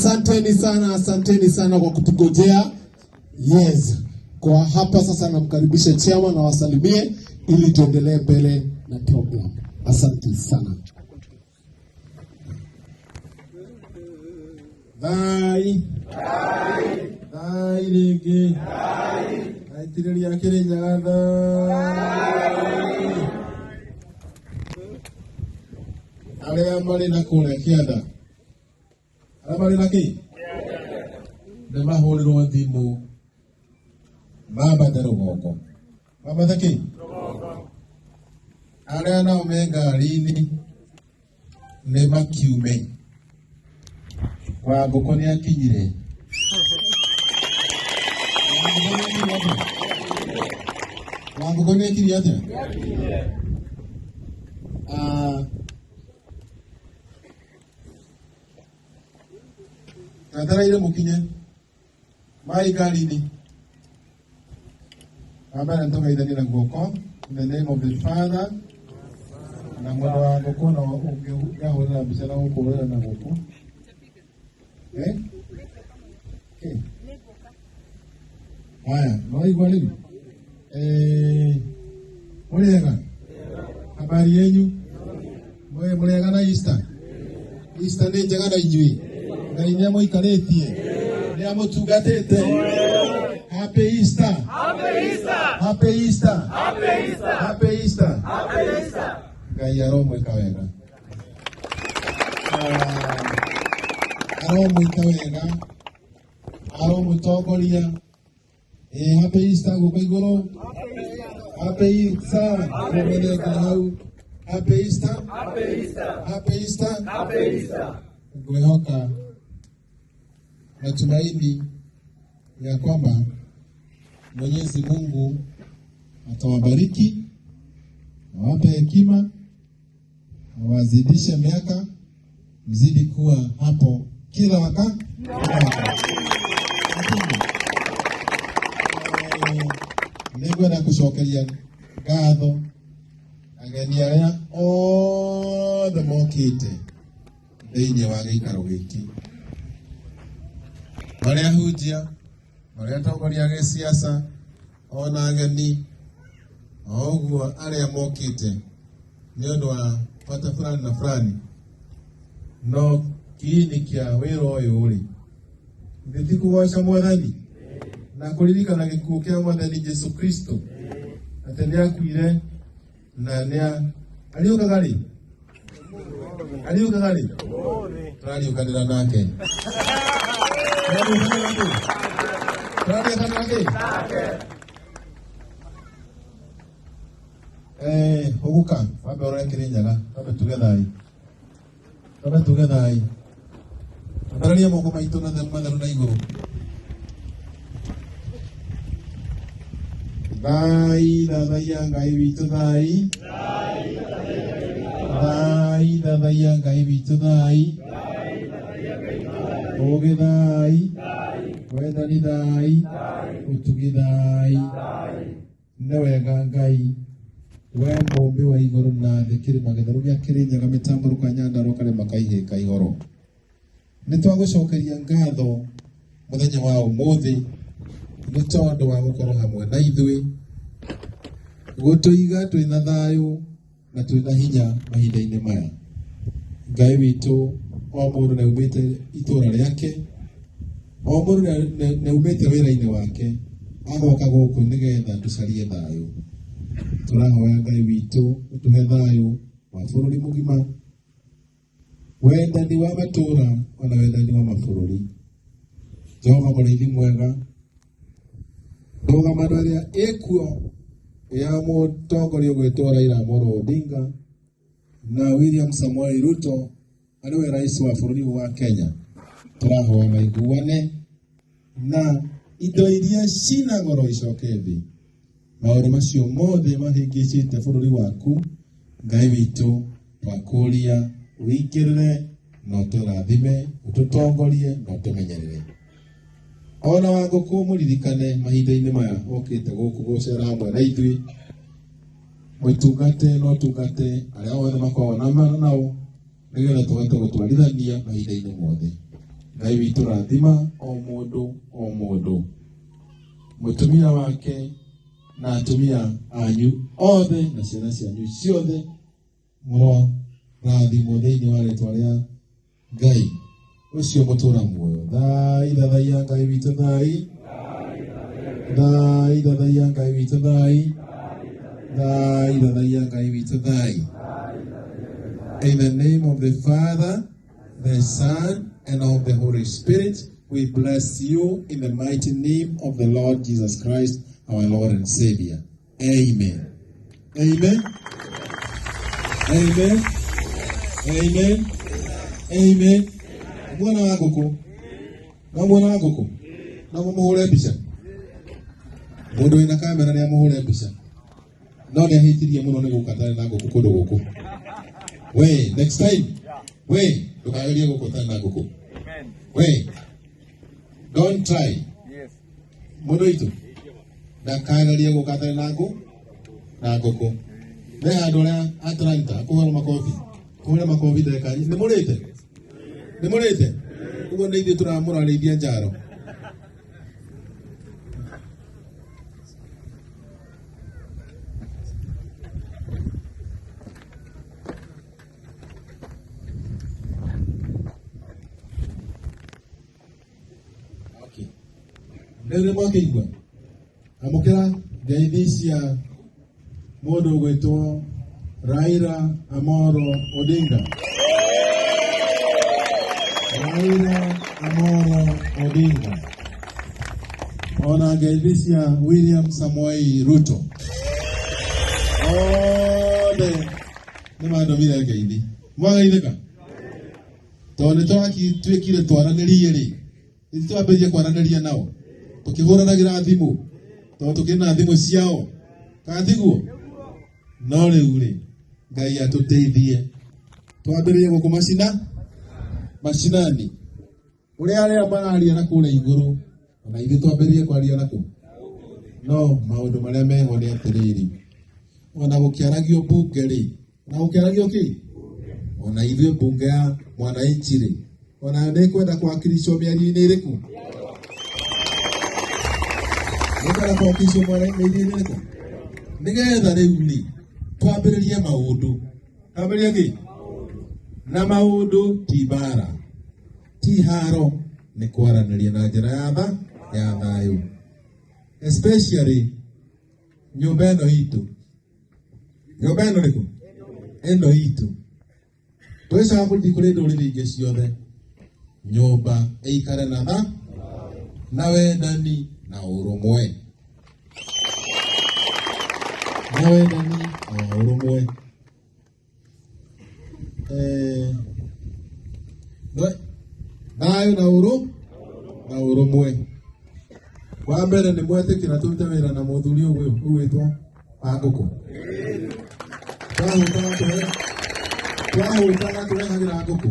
Asanteni sana kwa kutugojea. Yes. Kwa hapa sasa namkaribisha chama na wasalimie ili tuendelee mbele na program. Asante sana. Dai lege. Aitireli yakere nyagada. Ale amali na kule kiada. Amali na ki. Nema holiro dimu. Baba darogoko. Baba daki. Ale ana omega lini. Nema kiume. Wa gukoni akinyire. Wa gukoni akinyire ate. Natara ile mukinye. Mai galini. Baba natoka idani na goko. In the name of the Father. Na mwana wa goko na ungeuga hola bisana huko hola na goko. Okay. Haya, noi gwalimu. Mulega. Habari yenu? Moyo mulega na Easter. Easter ni njega na inyui. Na inyamo ikaretie. Ni amutugatete. Happy Easter. Happy Easter. Happy Easter. Happy Easter. Happy Easter. Happy Easter. Gayaro mwekawega. Aro mwekawega. Aro mutongoria. Happy Easter gukaigoro. Happy Easter. Happy Easter. Happy Easter. Happy Easter. Happy Easter. Gwehoka. Natumaini ya kwamba Mwenyezi Mungu atawabariki, awape hekima, awazidishe miaka, mzidi kuwa hapo kila wakati. Nigwe na kushokeria ngatho ageni aria othe mokite thĩinĩ wa gĩikaro gĩkĩ. Maria hujia, maria atongoria a gĩsiasa, ona ageni, oguo aria mokite nĩ ũndũ wa bata fulani na fulani. No kiini kĩa wĩra ũyũ rĩ, nĩ kũgoca Mwathani na kũririkana gĩkuũ kĩa Mwathani Yesu Kristo. Atĩ nĩ akuire na nĩ ariũkaga rĩ? Ariũkaga rĩ? Tũrariũkanĩra nake. Huguka, wabe ora kirinyaga, wabe tugethai. Ndararia moko maitu na matharu na iguru. Thai thathaia Ngai witũ thai. Thai thathaia Ngai witũ thai. Ũgĩ thai. Wendani thai. Ũtugi thai. Nĩ wega Ngai we mũmbi wa igũrũ na thĩ kĩrĩma gĩtheru gĩa Kĩrĩnyaga mĩtambũrũka Nyandarũa karĩma kaihĩka ihoro. Nĩ twagũcokeria ngatho mũthenya wa ũmũthĩ nĩ tondũ wa gũkorwo hamwe na ithuĩ, gũtũiga twĩna thayũ na twĩna hinya mahinda-inĩ maya. Ngai witũ o mũndũ nĩ umĩte itũũra rĩake, o mũndũ nĩ umĩte wĩra-inĩ wake, agoka gũkũ nĩgetha tũcarie thayũ. Tũrahoya Ngai witũ ũtũhe thayũ wa bũrũri mũgima, wendani wa matũũra ona wendani wa mabũrũri. Jehova mũrĩithi mwega, rũgama rĩrĩa ĩkuo ya mũtongoria ũgwĩtwo Raila Amolo Odinga na William Samoei Ruto arĩwe rais wa bũrũri wa Kenya, tũrahoya maiguane na indo iria cina goro icoke thĩ. Maũndũ macio mothe mahĩngĩcĩte bũrũri waku, Ngai witũ twakũria wĩingĩrĩre na ũtũrathime, ũtũtongorie na ũtũmenyerere. Ona wangũkũ mũririkane mahinda-inĩ maya okĩte gũkũ gũcera hamwe na ithuĩ, mũtungate no tungate arĩa othe makoragwo nao nĩgetha tũhote gũtwarithania mahinda-inĩ mothe. Ngai witũ rathima o mũndũ mũtumia wake na atumia anyu othe na ciana cianyu ciothe mũro rathimo thĩinĩ wa rĩtwa rĩa Ngai ũcio mũtũra muoyo. Thai thathaia Ngai witũ thai, thai thathaia Ngai witũ thai, thai thathaia Ngai witũ thai. In the name of the Father, the Son, and of the Holy Spirit, we bless you in the mighty name of the Lord Jesus Christ, our Lord and Savior. Amen. Amen. Amen. Amen. Amen. Mwana wako na mwana wako na muhure mbica. Mundu ina kamera ni amuhure mbica. No ni ahitirie muno ni gukatana na ngũkũ kundu guku. We, next time. We, ndũkagerie gũkũtana na ngũkũ. Amen. We, don't try. Yes. Mundu itu. Ndakagerie gũkatana na ngũkũ. Ne andũ arĩa Atlanta kũhũra makobi. Kũhũra makobi ndeka. Nĩ mũrĩte. Nĩ mũrĩte. Ugo nĩ ithuĩ tũramũrarĩithia njaro. Nere mwakigwa amukira ngeithi cia mundu gwitwo Raila Amolo Odinga. Raila Amolo Odinga. Ona ngeithi cia William Samoei Ruto. Ode ni mandomire ngeithi mwageithika tondu twakire twaranĩrie rĩ itwambĩrĩrie kwaranĩria nao tukihũranagira thimũ tondu tukina thimũ ciao kathiguo no rĩu rĩ Ngai atuteithie twambĩrĩrie gũkũ macinani ũrĩa arĩa mararia na kũrĩa igũrũ ona ithuĩ twambĩrĩrie kwaria nakũ no maũndũ marĩa meho nĩ atĩrĩrĩ ona gũkĩaragio bunge rĩ na gũkĩaragio kĩ ona ithuĩ bunge ya mwananchi rĩ ona nĩ kwenda kwakilishwo mĩario-inĩ ĩrĩkũ nĩkwenda kwakilishwo mĩario-inĩ ĩrĩkũ nĩgetha rĩu nĩ twambĩrĩrie maũndũ twambĩrĩrie kĩ na maũndũ ti mbara ti haro nĩ kwaranĩria na njĩra ya thayũ especially nyũmba ĩno itũ nyũmba ĩno rĩkũ ĩno itũ twĩcaga kũrĩ ndũrĩrĩ ingĩ ciothe nyũmba ĩikare na wendani na ũrũmwe na wendani na ũrũmwe thayũ na ũrũmwe. Wa mbere nĩ mwetĩkĩra tũrute wĩra na mũthuri ũyũ wĩtwo Wangũkũ. Twahũtana tũrehagĩra Wangũkũ.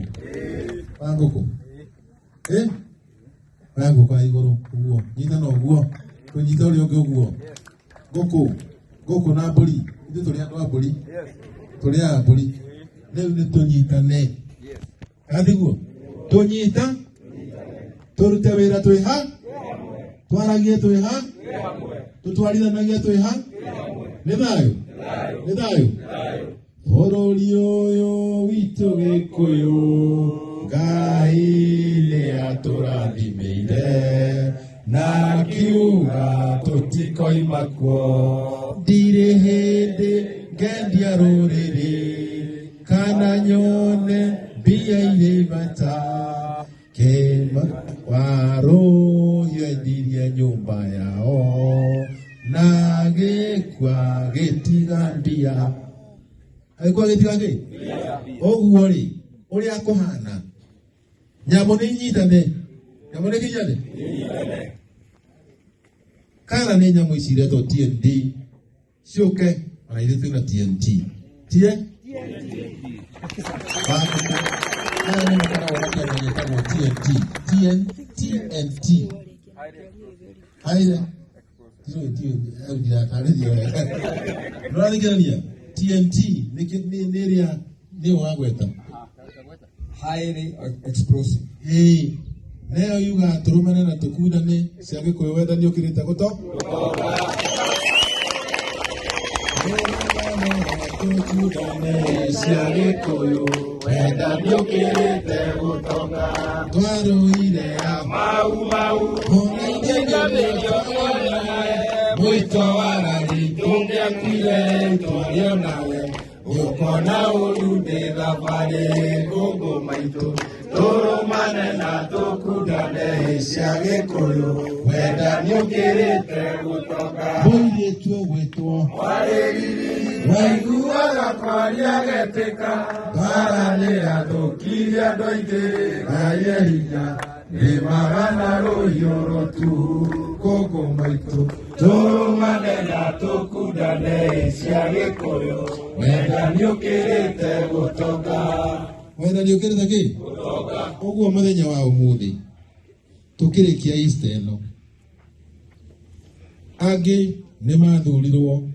Wangũkũ igũrũ ũguo nyita na ũguo tũnyita ũrĩa ũngĩ ũguo ngũkũ na mbũri ithuĩ tũrĩ andũ a mbũri tũrĩaga mbũri rĩu nĩ tũnyitane kathiguo tũnyita tũrute wĩra twĩ twaragie twĩ tũtwarithanagie twĩ nĩ thayũ bũrũri ũyũ witũ Gĩkũyũ Ngai nĩ atũrathimĩire na akiuga tũtikoima kuo ndirĩ hĩndĩ ngendia rũrĩrĩ kana nyone mbia irĩ bata warũhiũ endirie nyũmba yao na gĩkua gĩtiga mbia agĩkua gĩtiga kĩ ũguo rĩ ũrĩa kũhana nyamũ nĩ inyitane nyamũ nĩ kĩnyane kana nĩ nyamũ ici iretwo TNT ciũke ona ithuĩ twĩna TNT TNT haire TNT nĩ wagweta highly explosive Neo yuga turumane na tukudane ciage kwewenda ni ukirite guto. Tukudane ciage kwewenda ni ukirite gutonga. Twaruire mau ona njenga mwito waragi tungiakire twario nawe ukona urude thabari gugu maitu turumane na tukudane ciage kuyu wenda ni ukirite gutonga. Muiretu gwitwo wariri waiguaga kwaria getika barani athukiria andu aingi Ngai hinya ni magana rũhiũ tu gugu maitu turumane na tukudane ciage kuyu wenda ni ukirite gutonga. Wenda ni ukirite ki gutonga. Uguo muthenya wa umuthi tukirikia Easter eno angi ni mathurirwo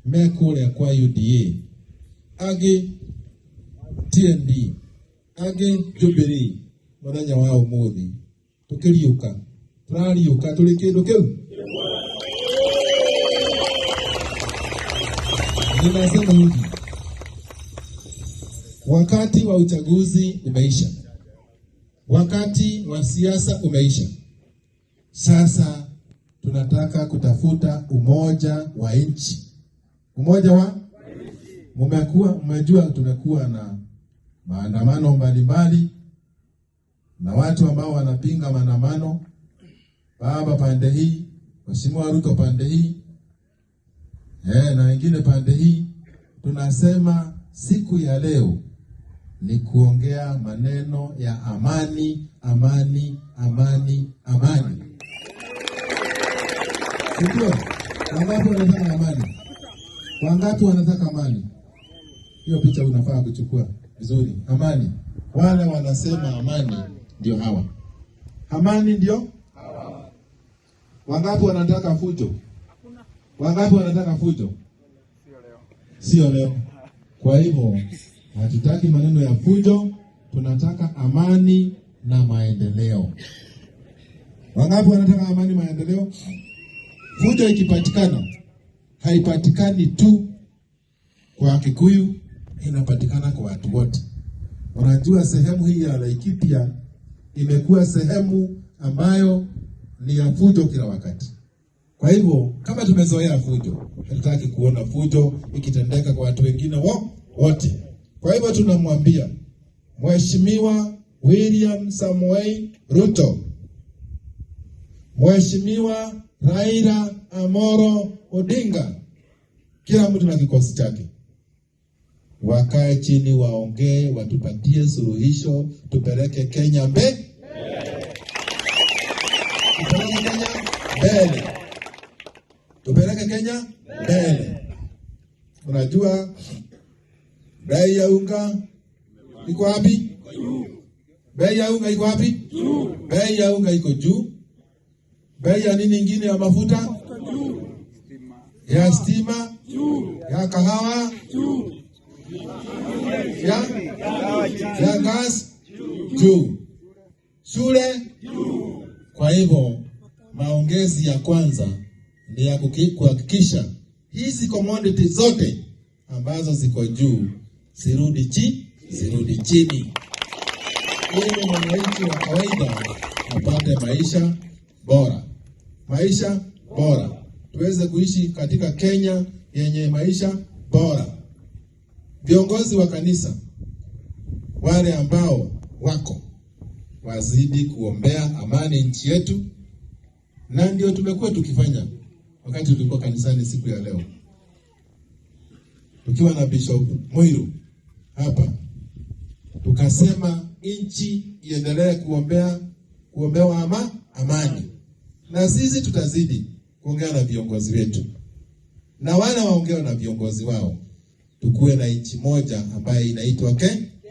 mekuria kwa UDA, angi TND, angi Jubilee. Muthenya wa umuthi tukiriuka turariuka turi kindu kiu. Ninasema hivi, wakati wa uchaguzi umeisha, wakati wa siasa umeisha. Sasa tunataka kutafuta umoja wa nchi. Umoja wa mmejua tumekuwa na maandamano mbalimbali na watu ambao wanapinga maandamano, baba pande hii, Mheshimiwa Ruto pande hii, na wengine pande hii. Tunasema siku ya leo ni kuongea maneno ya amani, amani, amani, amani. Sio? Wangapi wanataka amani? Wangapi wanataka amani? Hiyo picha unafaa kuchukua vizuri. Amani. Wale wanasema amani ndio hawa. Amani ndio hawa. Wangapi wanataka fujo? Wangapi wanataka fujo? Sio leo. Kwa hivyo hatutaki maneno ya fujo, tunataka amani na maendeleo. Wangapi wanataka amani, maendeleo? Fujo ikipatikana haipatikani tu kwa Kikuyu, inapatikana kwa watu wote. Unajua sehemu hii ya Laikipia imekuwa sehemu ambayo ni ya fujo kila wakati. Kwa hivyo kama tumezoea fujo, hatutaki kuona fujo ikitendeka kwa watu wengine wote. Kwa hivyo tunamwambia Mheshimiwa William Samoei Ruto, Mheshimiwa Raila Amolo Odinga, kila mtu na kikosi chake, wakae chini waongee, watupatie suluhisho, tupeleke Kenya mbele. Tupeleke Kenya mbele. Tupeleke Kenya mbele. Unajua bei ya unga iko wapi? Bei ya unga iko wapi? Bei ya unga iko juu. Bei ya nini nyingine ya mafuta? Ya stima? Ya kahawa? Ya gas? Juu. Shule? Kwa hivyo maongezi ya kwanza ni ya kuhakikisha hizi commodity zote ambazo ziko juu zirudi chini, ili mwananchi wa kawaida apate maisha bora, tuweze kuishi katika Kenya yenye maisha bora. Viongozi wa kanisa wale ambao wako wazidi kuombea amani nchi yetu, na ndio tumekuwa tukifanya wakati tulikuwa kanisani siku ya leo, tukiwa na Bishop Moiru hapa, tukasema nchi iendelee kuombewa amani, na sisi tutazidi kuongea na viongozi wetu na wale waongea na viongozi wao, tukuwe na nchi moja ambayo inaitwa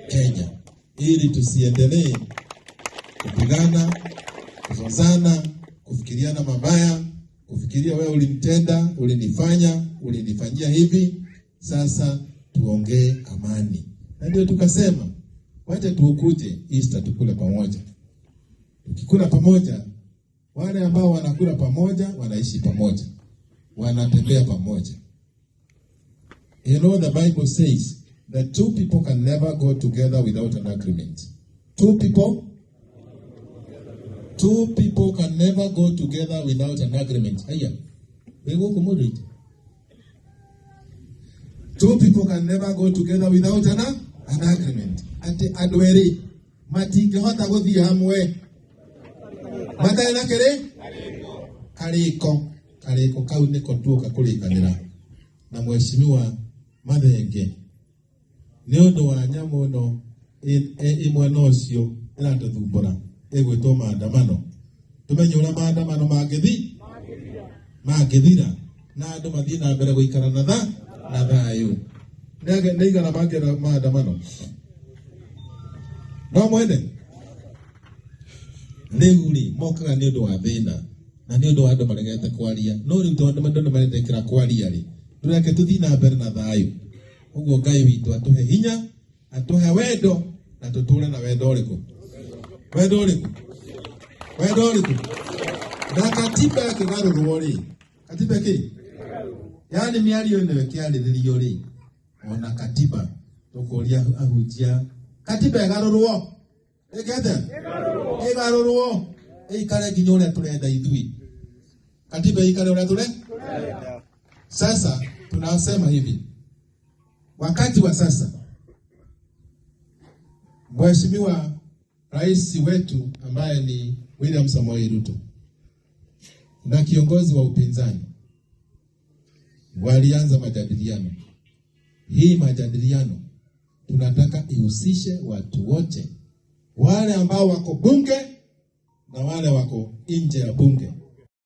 Kenya, ili tusiendelee kupigana, kuzozana, kufikiriana mabaya, kufikiria wewe ulinitenda, ulinifanyia hivi. Sasa tuongee amani. Na ndio tukasema wacha tuukuje Easter tukule pamoja. Tukikula pamoja, wale ambao wanakula pamoja wanaishi pamoja, wanatembea pamoja. You know, the Bible says that two people can never go together without an agreement. Two people can never go together without an agreement. Aya, two people can never go together without an agreement. Ati adweri matinge hota guthii hamwe matai na kariko kau niko tuoka kurikanira na mheshimiwa Mathenge ni undu wa nyamu no imwe nocio iratuthumbura igwitwo maandamano. Tumenye ura maandamano magithira na andu mathii na mbere guikara na thayu. Nĩigana mangĩra maandamano no mwende rĩu mokaga nĩ ũndũ wa thĩna na nĩ ũndũ wa andũ maregete kwaria. No rĩu tondũ andũ maretĩkĩra kwaria rĩ, tũreke tũthiĩ na mbere na thayũ. Ũguo Ngai witũ atũhe hinya, atũhe wendo na tũtũũre na wendo ũrĩkũ? Na katiba ĩkĩgarũrwo rĩ, katiba yaani mĩario ĩno ĩkĩarĩrĩrio rĩ, ona katiba tukuria ahunjia katiba ĩgarũrwo ĩgarũrwo ĩikare nginya ũrĩa tũrenda ithuĩ. Katiba ĩikare ũrĩa tũrenda. Sasa tunasema hivi, wakati wa sasa Mheshimiwa Rais wetu ambaye ni William Samoei Ruto na kiongozi wa upinzani walianza majadiliano. Hii majadiliano tunataka ihusishe watu wote, wale ambao wako bunge na wale wako nje ya bunge.